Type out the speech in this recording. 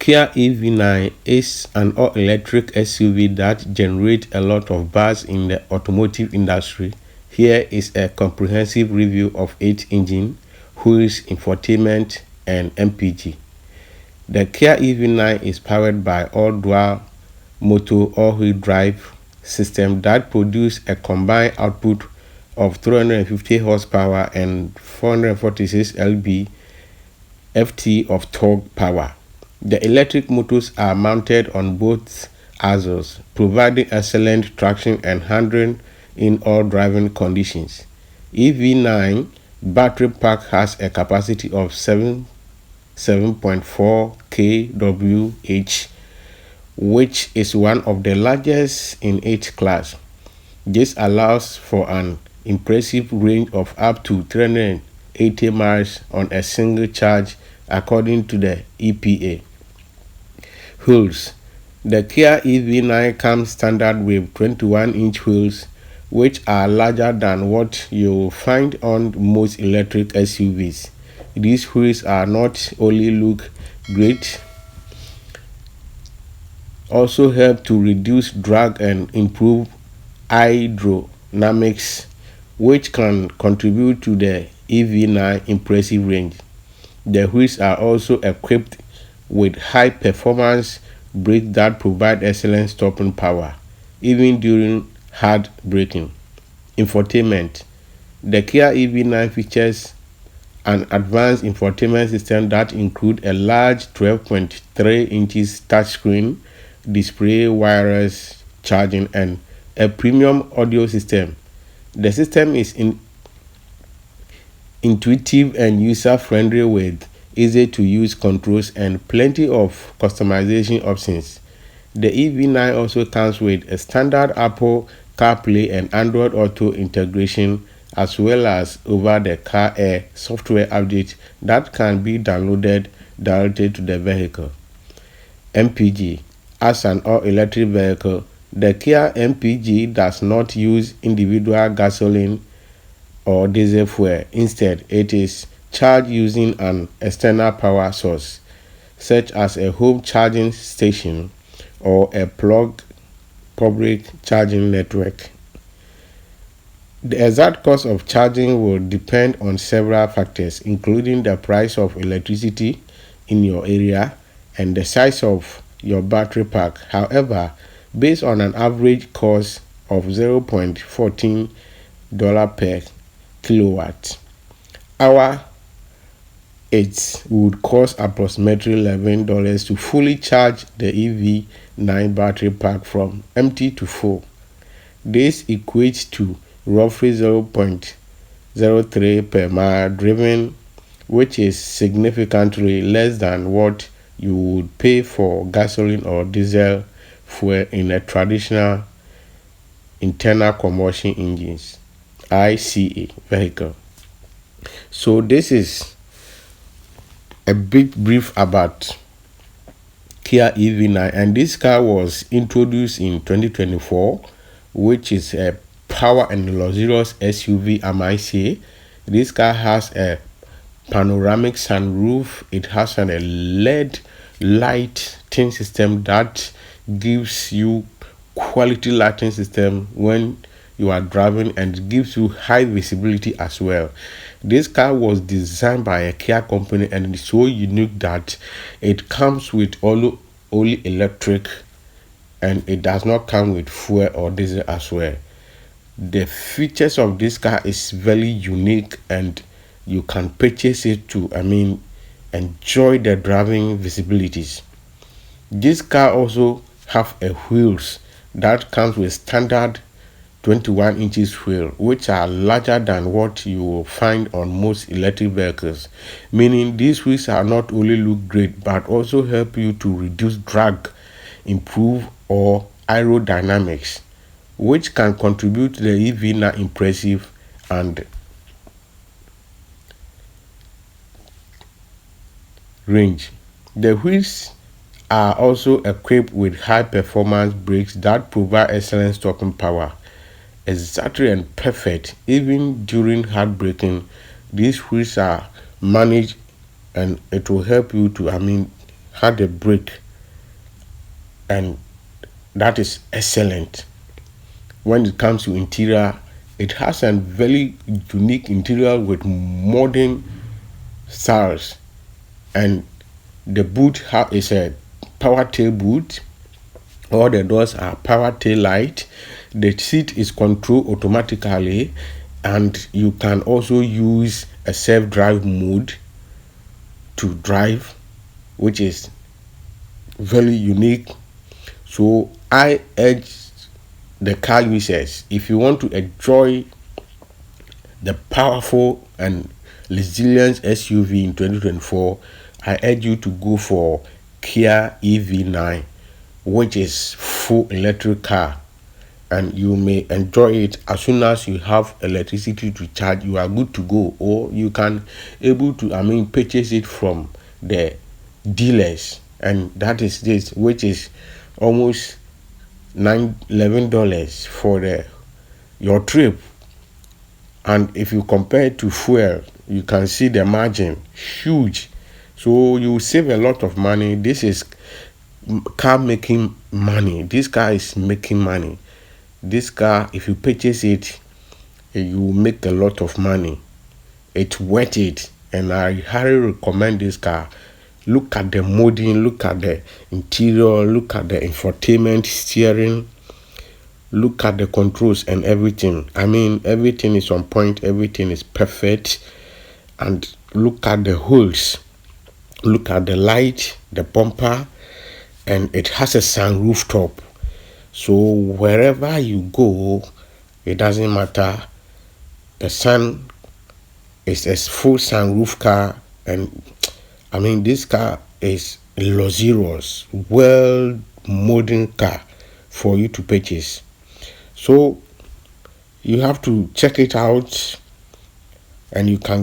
Kia EV9 is an all-electric SUV that generates a lot of buzz in the automotive industry. Here is a comprehensive review of its engine, wheels, infotainment, and MPG. The Kia EV9 is powered by all-dual motor all-wheel drive system that produces a combined output of 350 horsepower and 446 lb-ft of torque power. The electric motors are mounted on both axles, providing excellent traction and handling in all driving conditions. EV9 battery pack has a capacity of 7.4 kWh, which is one of the largest in its class. This allows for an impressive range of up to 380 miles on a single charge, according to the EPA. Wheels. The Kia EV9 comes standard with 21-inch wheels, which are larger than what you'll find on most electric SUVs. These wheels are not only look great, also help to reduce drag and improve aerodynamics, which can contribute to the EV9 impressive range. The wheels are also equipped with high-performance brakes that provide excellent stopping power, even during hard braking. Infotainment. The Kia EV9 features an advanced infotainment system that includes a large 12.3 inches touchscreen display, wireless charging, and a premium audio system. The system is intuitive and user-friendly with easy-to-use controls and plenty of customization options. The EV9 also comes with a standard Apple CarPlay and Android Auto integration, as well as over-the-car air software updates that can be downloaded directly to the vehicle. MPG. As an all-electric vehicle, the Kia MPG does not use individual gasoline or diesel fuel. Instead, it is charged using an external power source, such as a home charging station or a plugged public charging network. The exact cost of charging will depend on several factors, including the price of electricity in your area and the size of your battery pack. However, based on an average cost of $0.14 per kilowatt hour, it would cost approximately $11 to fully charge the EV9 battery pack from empty to full. This equates to roughly 0.03 per mile driven, which is significantly less than what you would pay for gasoline or diesel fuel in a traditional internal combustion engines (ICE) vehicle. So this is a big brief about Kia EV9, and this car was introduced in 2024, which is a power and luxurious SUV, I might say. This car has a panoramic sunroof. It has an LED lighting system that gives you quality lighting system when you are driving and gives you high visibility as well. This car was designed by a Kia company and it's so unique that it comes with only electric, and it does not come with fuel or diesel as well. The features of this car is very unique, and you can purchase it to enjoy the driving visibilities. This car also have a wheels that comes with standard 21 inches wheel, which are larger than what you will find on most electric vehicles, meaning these wheels are not only look great but also help you to reduce drag, improve or aerodynamics, which can contribute to the EV9 impressive and range. The wheels are also equipped with high performance brakes that provide excellent stopping power, exactly and perfect even during hard braking. These wheels are managed and it will help you to had a brake, and that is excellent. When it comes to interior, it has a very unique interior with modern styles, and the boot is a power tail boot. All the doors are power tail light. The seat is controlled automatically, and you can also use a self-drive mode to drive, which is very unique. So I urge the car users, if you want to enjoy the powerful and resilient SUV in 2024, I urge you to go for Kia EV9, which is full electric car, and you may enjoy it. As soon as you have electricity to charge, you are good to go. Or you can able to purchase it from the dealers, and that is this, which is almost $11 for your trip. And if you compare it to fuel, you can see the margin huge, so you save a lot of money. This is car making money. This car is making money. This car, if you purchase it, you will make a lot of money. It's worth it, and I highly recommend this car. Look at the modding, look at the interior, look at the infotainment, steering, look at the controls and everything. Everything is on point, everything is perfect. And look at the holes, look at the light, the bumper, and it has a sunroof top. So wherever you go, it doesn't matter. The sun is a full sunroof car, and this car is luxurious, well modern car for you to purchase. So you have to check it out, and you can